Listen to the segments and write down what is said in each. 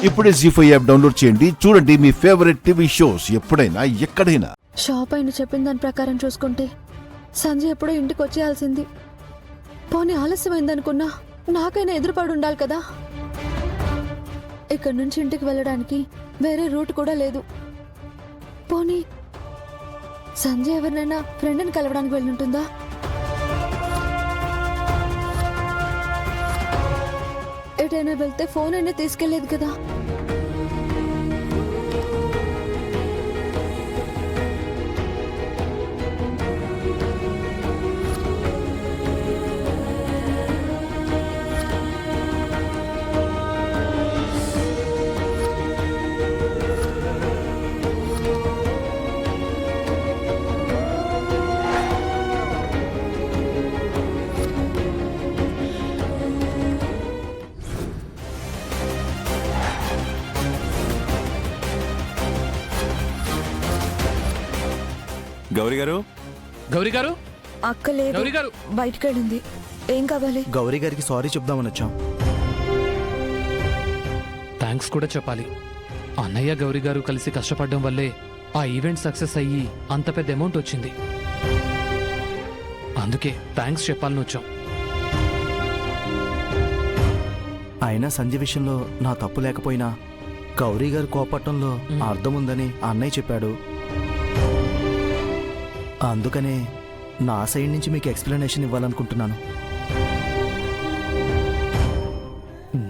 ఇప్పుడే జీ5 app download చేయండి. చూడండి మీ ఫేవరెట్ టీవీ షోస్ ఎప్పుడైనా ఎక్కడైనా. షాప్ అయిన చెప్పిన దాని ప్రకారం చూసుకుంటే సంజయ్ ఎప్పుడో ఇంటికి వచ్చేయాల్సింది. పోనీ ఆలస్యమైందనుకున్నా నాకైనా ఎదురుపడి ఉండాలి కదా. ఇక్కడి నుంచి ఇంటికి వెళ్ళడానికి వేరే రూట్ కూడా లేదు. పోనీ సంజయ్ ఎవరినైనా ఫ్రెండ్ని కలవడానికి వెళ్ళుంటుందా? ఎటైనా వెళ్తే ఫోన్ అయినా తీసుకెళ్లేదు కదా. గౌరీ గారు, గౌరీ గారు, అక్క లేదు, గౌరీ గారు బయటికి వెళ్ళింది. ఏం కావాలి? గౌరీ గారికి సారీ చెప్దామని వచ్చాం. థ్యాంక్స్ కూడా చెప్పాలి. అన్నయ్య గౌరీ గారు కలిసి కష్టపడడం వల్లే ఆ ఈవెంట్ సక్సెస్ అయ్యి అంత పెద్ద అమౌంట్ వచ్చింది. అందుకే థ్యాంక్స్ చెప్పాలని వచ్చాం. అయినా సంజయ్ విషయంలో నా తప్పు లేకపోయినా గౌరీ గారు కోపట్టంలో అర్థం ఉందని అన్నయ్య చెప్పాడు. అందుకనే నా సైడ్ నుంచి మీకు ఎక్స్ప్లెనేషన్ ఇవ్వాలనుకుంటున్నాను.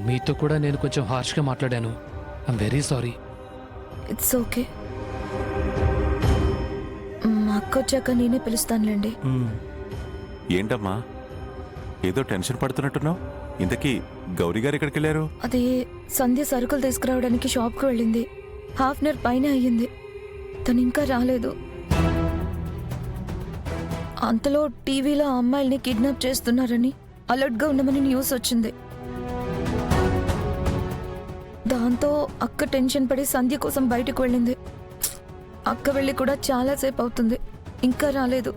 మీతో కూడా నేను కొంచెం హార్ష్గా మాట్లాడాను. I'm very sorry. It's okay. మా అక్క వచ్చాక నేనే పిలుస్తానులేండి. ఏంటమ్మా ఏదో టెన్షన్ పడుతున్నట్టున్నావు? ఇంతకీ గౌరీ గారు ఎక్కడికి వెళ్ళారు? అది సంధ్య సరుకులు తీసుకురావడానికి షాప్కి వెళ్ళింది. హాఫ్ అన్ అవర్ పైన అయ్యింది. తను ఇంకా రాలేదు. అంతలో టీవీలో ఆ అమ్మాయిల్ని కిడ్నాప్ చేస్తున్నారని అలర్ట్గా ఉండమని న్యూస్ వచ్చింది. దాంతో అక్క టెన్షన్ పడి సంధ్య కోసం బయటకు వెళ్ళింది. అక్క వెళ్ళి కూడా చాలాసేపు అవుతుంది, ఇంకా రాలేదు.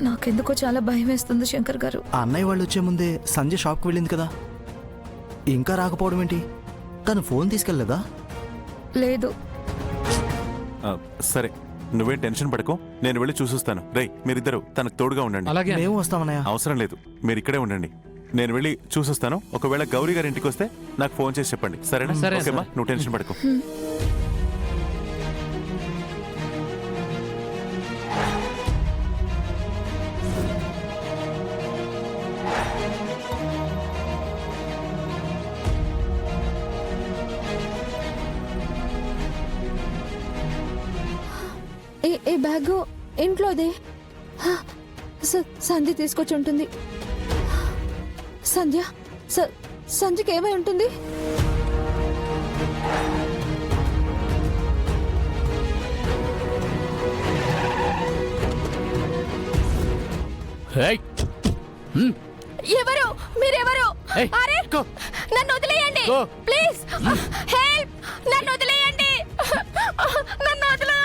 నాకెందుకో చాలా భయం వేస్తుంది శంకర్ గారు. ఆ అన్నయ్య వాళ్ళు వచ్చే ముందే సంజయ్ షాప్కి వెళ్ళింది కదా, ఇంకా రాకపోవడం ఏంటి? తను ఫోన్ తీసుకెళ్ళలేదా? లేదు. సరే, నువ్వే టెన్షన్ పడకు, నేను వెళ్ళి చూసొస్తాను. రై, మీరిద్దరు తనకు తోడుగా ఉండండి. అలాగే. మేము వస్తామన్నయ్య. అవసరం లేదు, మీరు ఇక్కడే ఉండండి. నేను వెళ్ళి చూసొస్తాను. ఒకవేళ గౌరీ గారి ఇంటికి వస్తే నాకు ఫోన్ చేసి చెప్పండి, సరేనా? సరే, ఓకేమ్మా, నువ్వు టెన్షన్ పడకు. ఏ బ్యాగ్ ఇంట్లోదే. సంధ్య తీసుకొచ్చి ఉంటుంది. సంధ్యకి ఏమై ఉంటుంది? ఎవరు మీరెవరు? అరే నన్ను వదిలేయండి ప్లీజ్. హెల్ప్, నన్ను వదిలేయండి, నన్ను వదిలేయండి.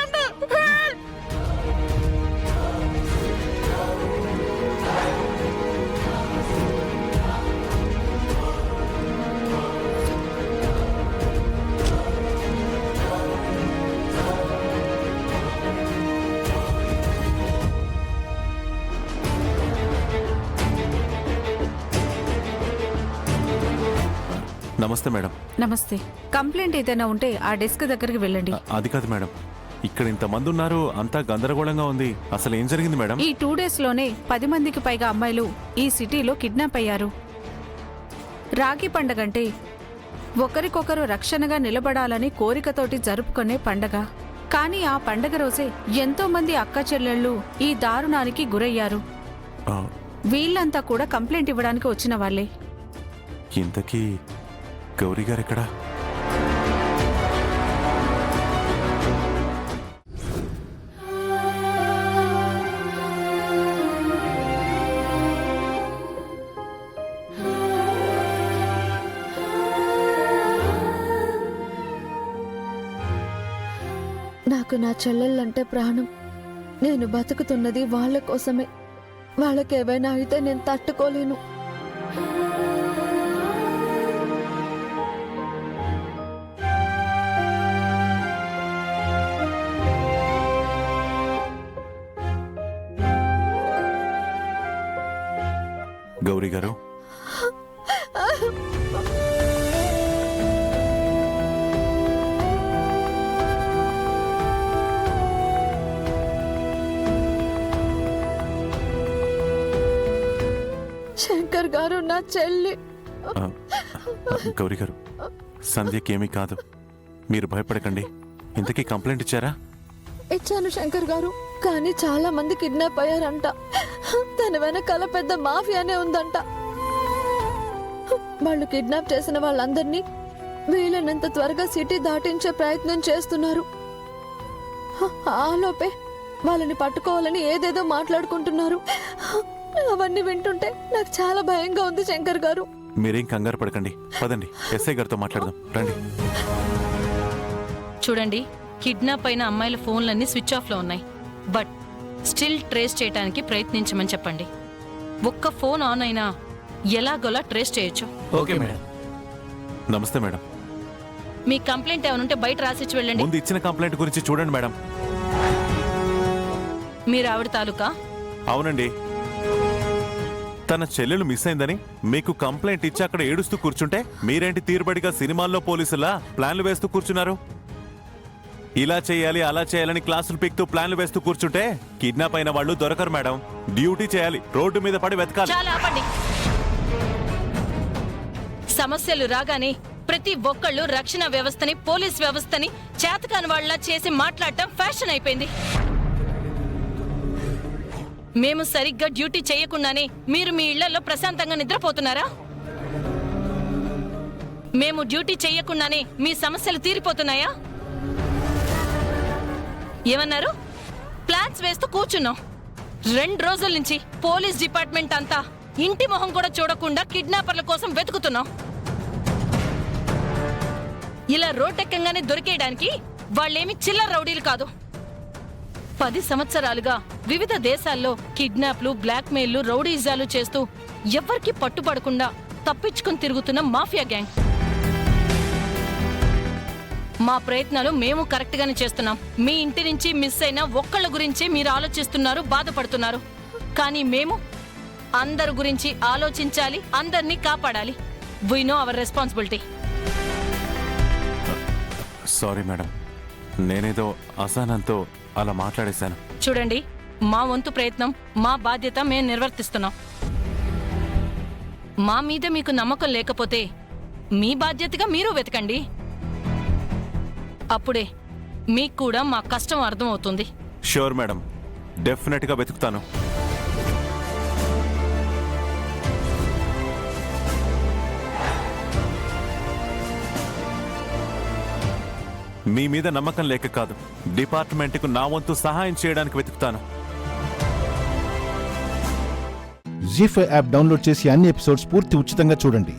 నమస్తే మేడం. నమస్తే. కంప్లైంట్ ఏదైనా ఉంటే ఆ డెస్క్ దగ్గరికి వెళ్ళండి. అది కాదు మేడం, ఇక్కడ ఇంతమంది ఉన్నారు, అంతా గందరగోళంగా ఉంది. అసలు ఏం జరిగింది మేడం? ఈ 2 days లోనే 10 మందికి పైగా అమ్మాయిలు ఈ సిటీలో కిడ్నాప్ అయ్యారు. రాఖీ పండగంటే ఒకరికొకరు రక్షణగా నిలబడాలని కోరికతోటి జరుపుకునే పండగ. కానీ ఆ పండగ రోజే ఎంతో మంది అక్క చెల్లెళ్ళు ఈ దారుణానికి గురయ్యారు. వీళ్ళంతా కూడా కంప్లైంట్ ఇవ్వడానికి వచ్చిన వాళ్ళే. ఇంతకీ గౌరీ గారు ఎక్కడా? నాకు నా చెల్లెళ్ళంటే ప్రాణం. నేను బతుకుతున్నది వాళ్ళ కోసమే. వాళ్ళకేవైనా అయితే నేను తట్టుకోలేను. గౌరీ గారు, శంకర్ గారు నా చెల్లి. ఆ, గౌరీ గారు, సంధ్యకి ఏమీ కాదు, మీరు భయపడకండి. ఇంతకీ కంప్లైంట్ ఇచ్చారా? ఇచ్చాను శంకర్ గారు, కానీ చాలా మంది కిడ్నాప్ అయ్యారంట. తన వెనకాల పెద్ద మాఫియానే ఉందంట. వాళ్ళు కిడ్నాప్ చేసిన వాళ్ళందరినీ వీలైనంత త్వరగా సిటీ దాటించే ప్రయత్నం చేస్తున్నారు. ఆలోపే వాళ్ళని పట్టుకోవాలని ఏదేదో మాట్లాడుకుంటున్నారు. అవన్నీ వింటుంటే నాకు చాలా భయంగా ఉంది శంకర్ గారు. మీరేం కంగారు పడకండి, పదండి ఎస్ఐ గారితో మాట్లాడదాం, రండి. చూడండి, కిడ్నాప్ అయిన అమ్మాయిల ఫోన్లన్నీ స్విచ్ ఆఫ్లో ఉన్నాయి. బట్ స్టిల్ ట్రేస్ చేయడానికి ప్రయత్నించమని చెప్పండి. ఒక్క ఫోన్ ఆన్ అయినా ఎలాగోలా ట్రేస్ చేయొచ్చు. Okay madam. నమస్తే మేడం. మీ కంప్లైంట్ ఏమనుంటే బయట రాసిచ్చి వెళ్ళండి. ముందు ఇచ్చిన కంప్లైంట్ గురించి చూడండి మేడం. మీరు ఆవిడ తాలూకా? అవునండి, తన చెల్లెలు మిస్ అయిందని మీకు కంప్లైంట్ ఇచ్చి అక్కడ ఏడుస్తూ కూర్చుంటే మీరేంటి తీరుబడిగా సినిమాల్లో పోలీసులా ప్లాన్లు వేస్తూ కూర్చున్నారు? ఇలా చేయాలి అలా చేయాలని క్లాసులు పీక్తూ ప్లాన్లు వేస్తూ కూర్చుంటే కిడ్నాప్ అయిన వాళ్ళు దొరకరు మేడం. డ్యూటీ చేయాలి, రోడ్డు మీద పడి వెతకాలి. చాలా ఆపండి. సమస్యలు రాగానే ప్రతి ఒక్కళ్ళు రక్షణ వ్యవస్థని, పోలీస్ వ్యవస్థని చేతకాని వాళ్ళ చేసి మాట్లాడటం ఫ్యాషన్ అయిపోయింది. మేము సరిగ్గా డ్యూటీ చేయకుండానే మీరు మీ ఇళ్లలో ప్రశాంతంగా నిద్రపోతున్నారా? మేము డ్యూటీ చేయకుండానే మీ సమస్యలు తీరిపోతున్నాయా? ఏమన్నారు? ప్లాన్స్ వేస్తూ కూర్చున్నాం. 2 రోజుల నుంచి పోలీస్ డిపార్ట్మెంట్ అంతా ఇంటి మొహం కూడా చూడకుండా కిడ్నాపర్ల కోసం వెతుకుతున్నాం. ఇలా రోడ్డెక్కంగానే దొరికేయడానికి వాళ్ళేమి చిల్లర రౌడీలు కాదు. 10 సంవత్సరాలుగా వివిధ దేశాల్లో కిడ్నాప్లు, బ్లాక్మెయిల్లు, రౌడీజాలు చేస్తూ ఎవ్వరికీ పట్టుపడకుండా తప్పించుకుని తిరుగుతున్న మాఫియా గ్యాంగ్. మా ప్రయత్నాలు మేము కరెక్ట్ గానే చేస్తున్నాం. మీ ఇంటి నుంచి మిస్ అయిన ఒక్కళ్ళ గురించి మీరు ఆలోచిస్తున్నారు, బాధపడుతున్నారు. కానీ మేము అందరి గురించి ఆలోచించాలి, అందరినీ కాపాడాలి. We know our responsibility. Sorry madam, నేనేదో అసహనంతో అలా మాట్లాడేశాను. చూడండి, మా వంతు ప్రయత్నం, మా బాధ్యత మేము నిర్వర్తిస్తున్నాం. మా మీద మీకు నమ్మకం లేకపోతే మీ బాధ్యతగా మీరు వెతకండి. అప్పుడే మీకు కూడా మా కష్టం అర్థమవుతుంది. షూర్ మేడం, డెఫినెట్గా వెతుకుతాను. మీ మీద నమ్మకం లేక కాదు, డిపార్ట్మెంట్కు నా వంతు సహాయం చేయడానికి వెతుకుతాను. జీ5 యాప్ డౌన్లోడ్ చేసి అన్ని ఎపిసోడ్స్ పూర్తి ఉచితంగా చూడండి.